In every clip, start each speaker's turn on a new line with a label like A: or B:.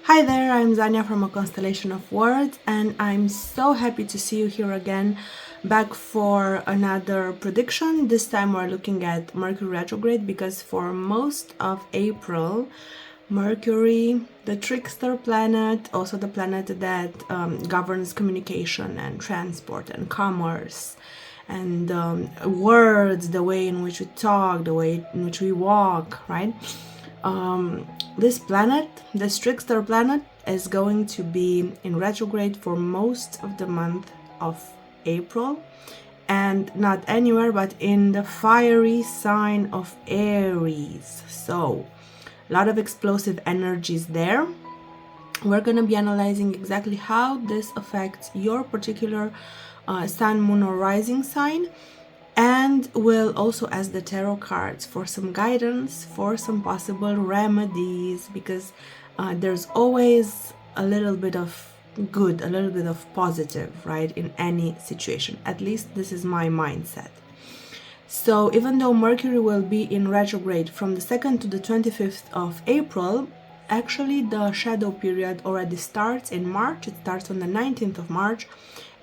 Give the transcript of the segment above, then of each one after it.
A: Hi there, I'm Zania from A Constellation of Words, and I'm so happy to see you here again, back for another prediction. This time we're looking at Mercury retrograde because for most of April, Mercury, the trickster planet, also the planet that governs communication and transport and commerce and words, the way in which we talk, the way in which we walk, right? This planet, this trickster planet, is going to be in retrograde for most of the month of April, and not anywhere but in the fiery sign of Aries. So a lot of explosive energies there. We're going to be analyzing exactly how this affects your particular sun, moon, or rising sign, and we'll also ask the tarot cards for some guidance, for some possible remedies, because there's always a little bit of good, a little bit of positive, right, in any situation. At least this is my mindset. So even though Mercury will be in retrograde from the 2nd to the 25th of April, actually the shadow period already starts in March. It starts on the 19th of March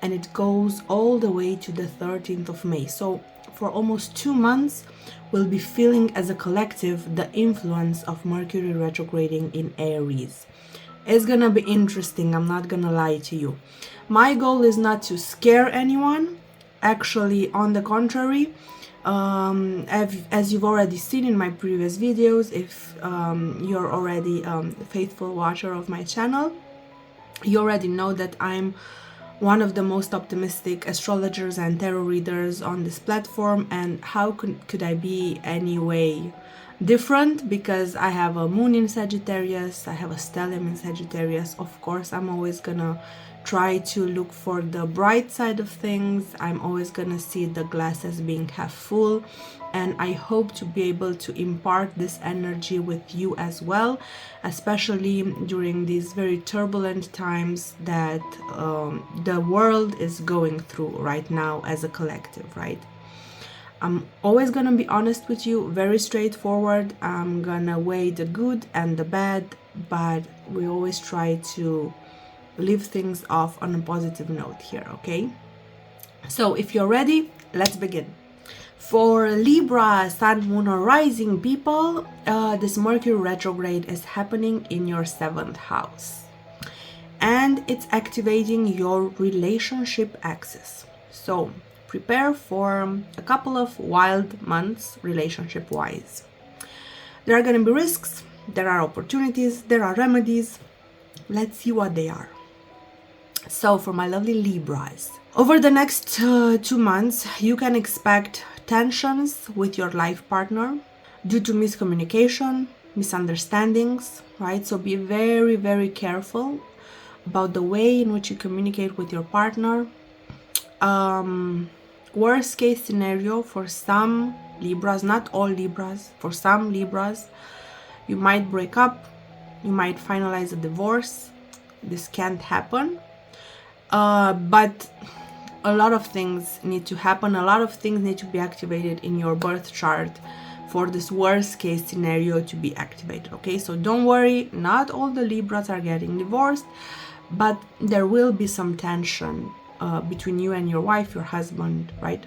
A: and it goes all the way to the 13th of May. So for almost 2 months, we'll be feeling as a collective the influence of Mercury retrograding in Aries. It's gonna be interesting, I'm not gonna lie to you. My goal is not to scare anyone. Actually, on the contrary, as you've already seen in my previous videos, if you're already a faithful watcher of my channel, you already know that I'm one of the most optimistic astrologers and tarot readers on this platform, and how could I be any way different? Because I have a moon in Sagittarius, I have a stellium in Sagittarius. Of course, I'm always gonna try to look for the bright side of things. I'm always gonna see the glass as being half full, and I hope to be able to impart this energy with you as well, especially during these very turbulent times that the world is going through right now as a collective, right? I'm always gonna be honest with you, very straightforward. I'm gonna weigh the good and the bad, but we always try to leave things off on a positive note here, okay? So if you're ready, let's begin. For Libra, Sun, Moon, or Rising people, this Mercury retrograde is happening in your 7th house. And it's activating your relationship axis. So prepare for a couple of wild months relationship-wise. There are going to be risks, there are opportunities, there are remedies. Let's see what they are. So for my lovely Libras, over the next 2 months, you can expect tensions with your life partner due to miscommunication, misunderstandings, right? So be very, very careful about the way in which you communicate with your partner. Worst case scenario for some Libras, not all Libras, for some Libras, you might break up, you might finalize a divorce. This can't happen. But a lot of things need to happen. A lot of things need to be activated in your birth chart for this worst case scenario to be activated, okay? So don't worry, not all the Libras are getting divorced, but there will be some tension between you and your wife, your husband, right?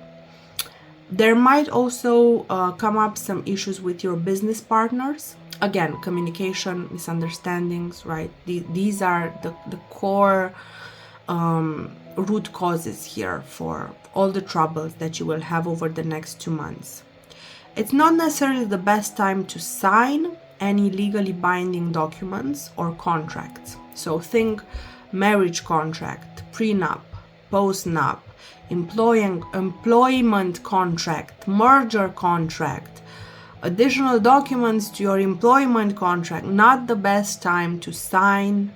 A: There might also come up some issues with your business partners. Again, communication, misunderstandings, right? These are the core root causes here for all the troubles that you will have over the next 2 months. It's not necessarily the best time to sign any legally binding documents or contracts. So think marriage contract, prenup, postnup, employment contract, merger contract, additional documents to your employment contract. Not the best time to sign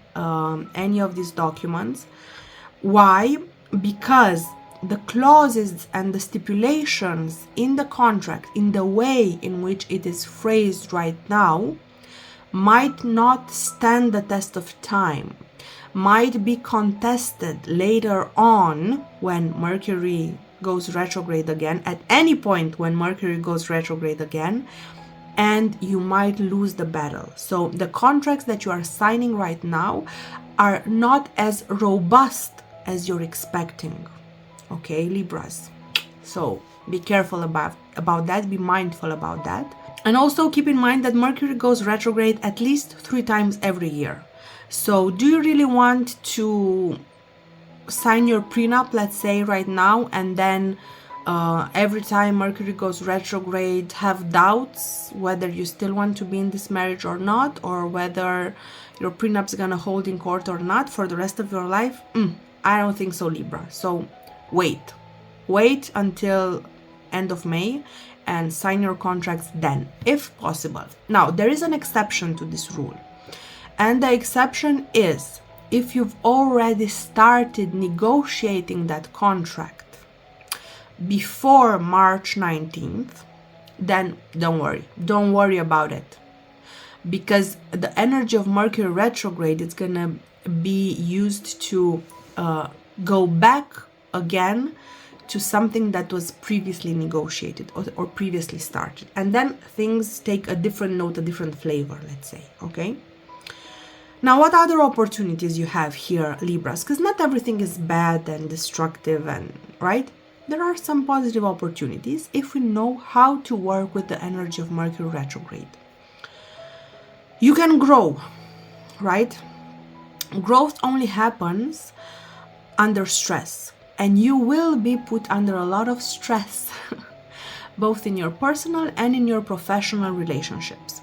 A: any of these documents. Why? Because the clauses and the stipulations in the contract, in the way in which it is phrased right now, might not stand the test of time, might be contested later on when Mercury goes retrograde again, at any point when Mercury goes retrograde again, and you might lose the battle. So the contracts that you are signing right now are not as robust as you're expecting. Okay, Libras. So be careful about that, be mindful about that. And also keep in mind that Mercury goes retrograde at least 3 times every year. So do you really want to sign your prenup, let's say right now, and then every time Mercury goes retrograde have doubts whether you still want to be in this marriage or not, or whether your prenup's gonna hold in court or not for the rest of your life? I don't think so, Libra. So wait until end of May and sign your contracts then, if possible. Now, there is an exception to this rule, and the exception is if you've already started negotiating that contract before March 19th, then don't worry about it, because the energy of Mercury retrograde is gonna be used to go back again to something that was previously negotiated or previously started, and then things take a different note, a different flavor, let's say. Okay, now what other opportunities you have here, Libras? Because not everything is bad and destructive, and right, there are some positive opportunities if we know how to work with the energy of Mercury retrograde. You can grow, right? Growth only happens under stress, and you will be put under a lot of stress both in your personal and in your professional relationships.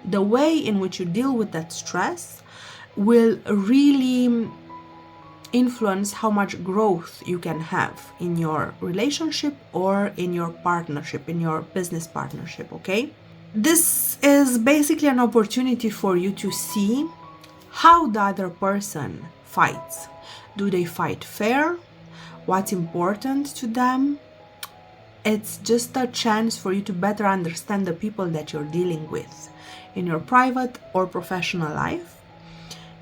A: The way in which you deal with that stress will really influence how much growth you can have in your relationship or in your partnership, in your business partnership. Okay, this is basically an opportunity for you to see how the other person fights. Do they fight fair? What's important to them? It's just a chance for you to better understand the people that you're dealing with in your private or professional life.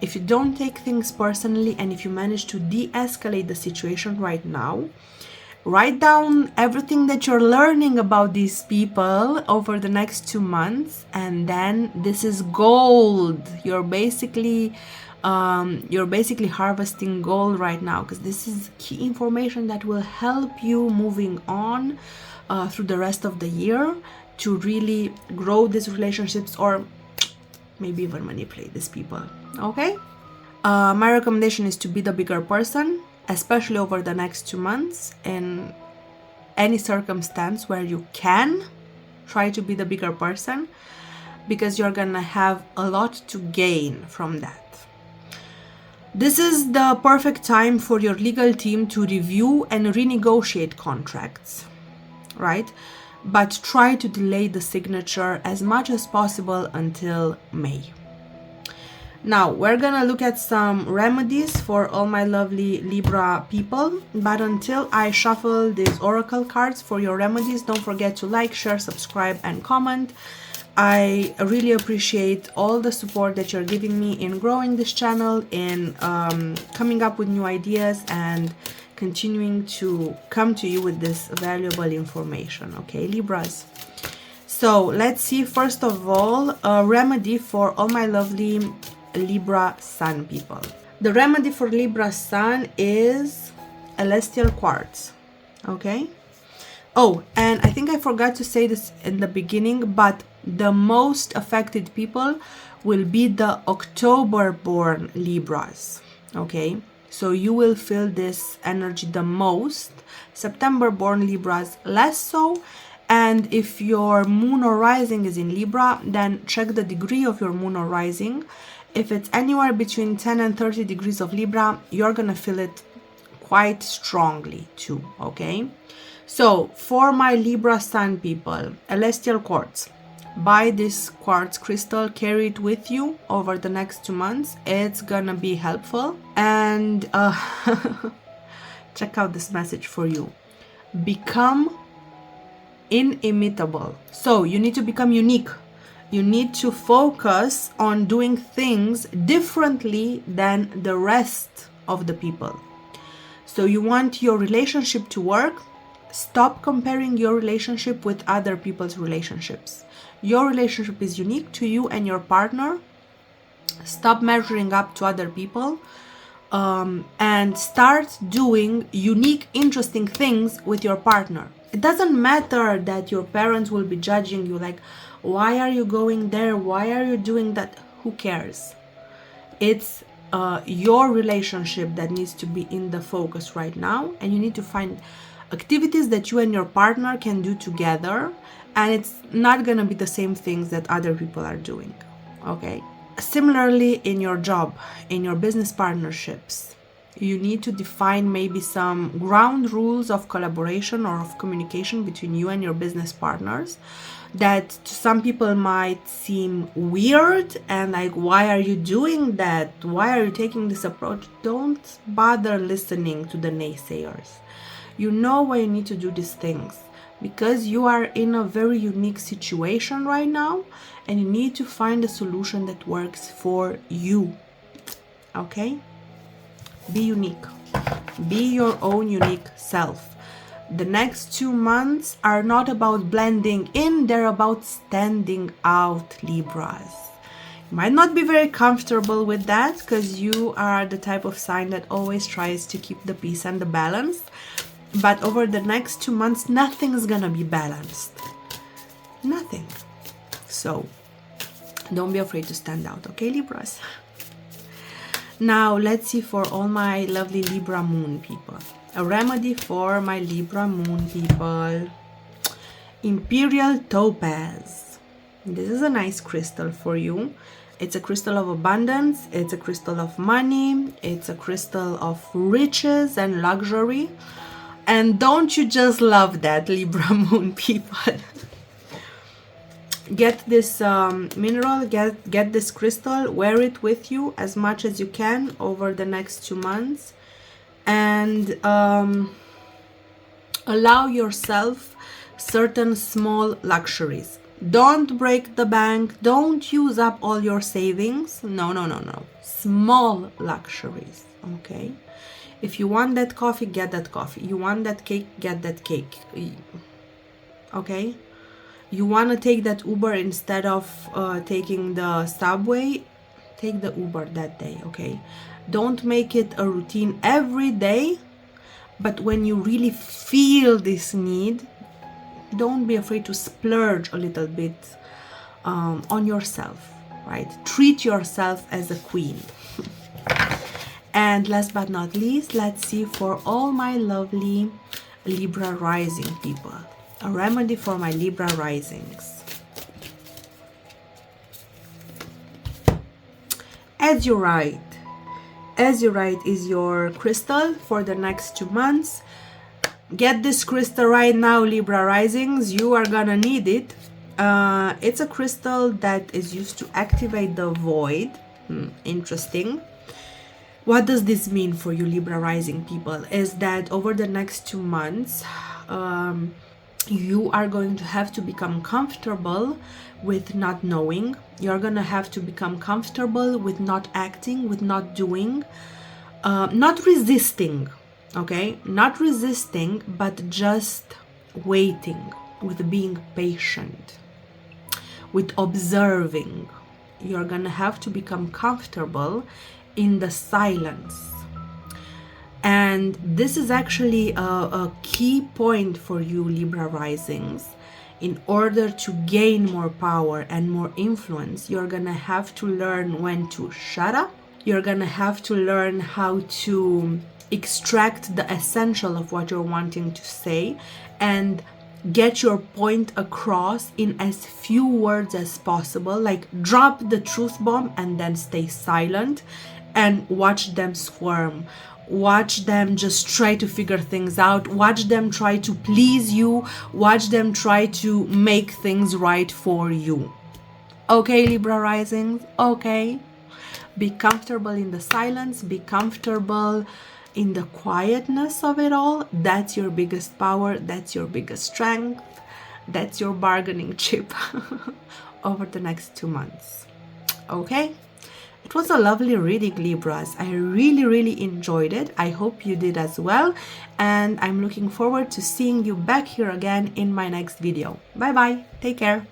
A: If you don't take things personally, and if you manage to de-escalate the situation right now, write down everything that you're learning about these people over the next 2 months, and then this is gold. You're basically harvesting gold right now, because this is key information that will help you moving on through the rest of the year to really grow these relationships, or maybe even manipulate these people. Okay, my recommendation is to be the bigger person, especially over the next 2 months. In any circumstance where you can, try to be the bigger person, because you're gonna have a lot to gain from that. This is the perfect time for your legal team to review and renegotiate contracts, right? But try to delay the signature as much as possible until May. Now, we're gonna look at some remedies for all my lovely Libra people, but until I shuffle these oracle cards for your remedies, don't forget to like, share, subscribe, and comment. I really appreciate all the support that you're giving me in growing this channel, in coming up with new ideas, and continuing to come to you with this valuable information. Okay, Libras. So let's see, first of all, a remedy for all my lovely Libra Sun people. The remedy for Libra Sun is celestial quartz. Okay. Oh, and I think I forgot to say this in the beginning, but the most affected people will be the October born Libras. Okay, so you will feel this energy the most. September born Libras less so. And if your moon or rising is in Libra, then check the degree of your moon or rising. If it's anywhere between 10 and 30 degrees of Libra, you're gonna feel it quite strongly too. Okay, so for my Libra Sun people, celestial quartz. Buy this quartz crystal, carry it with you over the next 2 months. It's gonna be helpful. And check out this message for you. Become inimitable. So you need to become unique. You need to focus on doing things differently than the rest of the people. So you want your relationship to work, Stop comparing your relationship with other people's relationships. Your relationship is unique to you and your partner. Stop measuring up to other people, and start doing unique, interesting things with your partner. It doesn't matter that your parents will be judging you, like, why are you going there? Why are you doing that? Who cares? It's your relationship that needs to be in the focus right now, and you need to find activities that you and your partner can do together, and it's not gonna be the same things that other people are doing, okay? Similarly, in your job, in your business partnerships, you need to define maybe some ground rules of collaboration or of communication between you and your business partners that to some people might seem weird and like, why are you doing that? Why are you taking this approach? Don't bother listening to the naysayers. You know why you need to do these things, because you are in a very unique situation right now and you need to find a solution that works for you. Okay? Be unique. Be your own unique self. The next 2 months are not about blending in, they're about standing out, Libras. You might not be very comfortable with that because you are the type of sign that always tries to keep the peace and the balance. But over the next 2 months, nothing is gonna be balanced. Nothing. So, don't be afraid to stand out, okay, Libras? Now, let's see for all my lovely Libra moon people. A remedy for my Libra moon people. Imperial Topaz. This is a nice crystal for you. It's a crystal of abundance. It's a crystal of money. It's a crystal of riches and luxury. And don't you just love that, Libra moon people? Get this mineral, get this crystal, wear it with you as much as you can over the next 2 months, and allow yourself certain small luxuries. Don't break the bank, don't use up all your savings. No. Small luxuries, okay? If you want that coffee, get that coffee. You want that cake, get that cake, okay? You want to take that Uber instead of taking the subway, take the Uber that day, okay? Don't make it a routine every day, but when you really feel this need, don't be afraid to splurge a little bit on yourself, right? Treat yourself as a queen. And last but not least, let's see for all my lovely Libra rising people. A remedy for my Libra risings. Azurite. Azurite is your crystal for the next 2 months. Get this crystal right now, Libra risings. You are gonna need it. It's a crystal that is used to activate the void. Interesting. What does this mean for you, Libra rising people? Is that over the next 2 months, you are going to have to become comfortable with not knowing. You're going to have to become comfortable with not acting, with not doing, not resisting, okay? Not resisting, but just waiting, with being patient, with observing. You're going to have to become comfortable in the silence. And this is actually a key point for you, Libra risings. In order to gain more power and more influence, you're gonna have to learn when to shut up. You're gonna have to learn how to extract the essential of what you're wanting to say and get your point across in as few words as possible. Like, drop the truth bomb and then stay silent and watch them squirm. Watch them just try to figure things out. Watch them try to please you. Watch them try to make things right for you. Okay, Libra risings? Okay. Be comfortable in the silence. Be comfortable in the quietness of it all. That's your biggest power. That's your biggest strength. That's your bargaining chip over the next 2 months. Okay? It was a lovely reading, Libras. I really enjoyed it. I hope you did as well. And I'm looking forward to seeing you back here again in my next video. Bye bye. Take care.